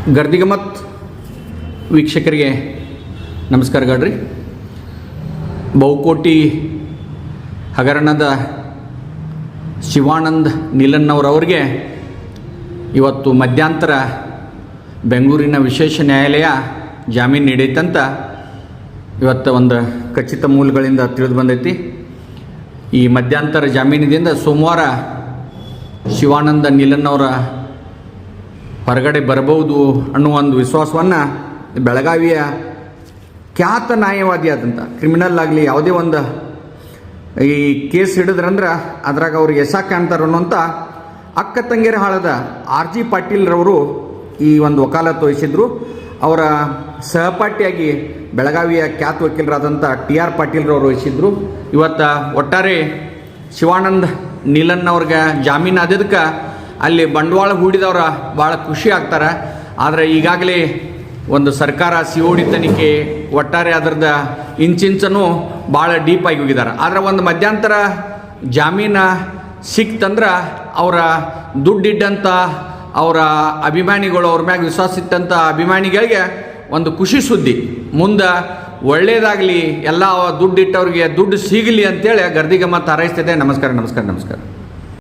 ಗರ್ದಿಗಮತ್ ವೀಕ್ಷಕರಿಗೆ ನಮಸ್ಕಾರಗಳ್ರಿ. ಬಹುಕೋಟಿ ಹಗರಣದ ಶಿವಾನಂದ ನೀಲನ್ನವರವರಿಗೆ ಇವತ್ತು ಮಧ್ಯಂತರ ಬೆಂಗಳೂರಿನ ವಿಶೇಷ ನ್ಯಾಯಾಲಯ ಜಾಮೀನು ನೀಡೈತಂತ ಇವತ್ತು ಒಂದು ಖಚಿತ ಮೂಲಗಳಿಂದ ತಿಳಿದು ಬಂದೈತಿ. ಈ ಮಧ್ಯಂತರ ಜಾಮೀನಿನಿಂದ ಸೋಮವಾರ ಶಿವಾನಂದ ನೀಲನ್ನವರ ಹೊರಗಡೆ ಬರಬಹುದು ಅನ್ನುವ ಒಂದು ವಿಶ್ವಾಸವನ್ನು ಬೆಳಗಾವಿಯ ಖ್ಯಾತ ನ್ಯಾಯವಾದಿಯಾದಂಥ ಕ್ರಿಮಿನಲ್ ಆಗಲಿ ಯಾವುದೇ ಒಂದು ಈ ಕೇಸ್ ಹಿಡಿದ್ರಂದ್ರೆ ಅದ್ರಾಗ ಅವ್ರು ಯಶ ಕಾಣ್ತಾರೆ ಅನ್ನೋಂಥ ಅಕ್ಕ ತಂಗಿಯರ ಹಾಳದ RG ಪಾಟೀಲ್ರವರು ಈ ಒಂದು ವಕಾಲತ್ತು ವಹಿಸಿದ್ರು. ಅವರ ಸಹಪಾಠಿಯಾಗಿ ಬೆಳಗಾವಿಯ ಖ್ಯಾತ ವಕೀಲರಾದಂಥ TR ಪಾಟೀಲ್ರವರು ವಹಿಸಿದ್ರು. ಇವತ್ತು ಒಟ್ಟಾರೆ ಶಿವಾನಂದ ನೀಲನ್ನವ್ರಿಗೆ ಜಾಮೀನು ಆದದಕ್ಕೆ ಅಲ್ಲಿ ಬಂಡವಾಳ ಹೂಡಿದವ್ರ ಭಾಳ ಖುಷಿ ಆಗ್ತಾರೆ. ಆದರೆ ಈಗಾಗಲೇ ಒಂದು ಸರ್ಕಾರ COD ತನಿಖೆ ಒಟ್ಟಾರೆ ಅದರದ್ದು ಇಂಚಿಂಚನೂ ಭಾಳ ಡೀಪಾಗಿ ಹೋಗಿದ್ದಾರೆ. ಆದರೆ ಒಂದು ಮಧ್ಯಂತರ ಜಾಮೀನು ಸಿಕ್ತಂದ್ರೆ ಅವರ ದುಡ್ಡಿಟ್ಟಂಥ ಅವರ ಅಭಿಮಾನಿಗಳು, ಅವ್ರ ಮ್ಯಾಗ ವಿಶ್ವಾಸ ಇಟ್ಟಂಥ ಅಭಿಮಾನಿಗಳಿಗೆ ಒಂದು ಖುಷಿ ಸುದ್ದಿ. ಮುಂದೆ ಒಳ್ಳೆಯದಾಗಲಿ, ಎಲ್ಲ ದುಡ್ಡಿಟ್ಟವ್ರಿಗೆ ದುಡ್ಡು ಸಿಗಲಿ ಅಂತೇಳಿ ಗರ್ದಿಗಮತ್ ಹಾರೈಸ್ತಿದೆ. ನಮಸ್ಕಾರ.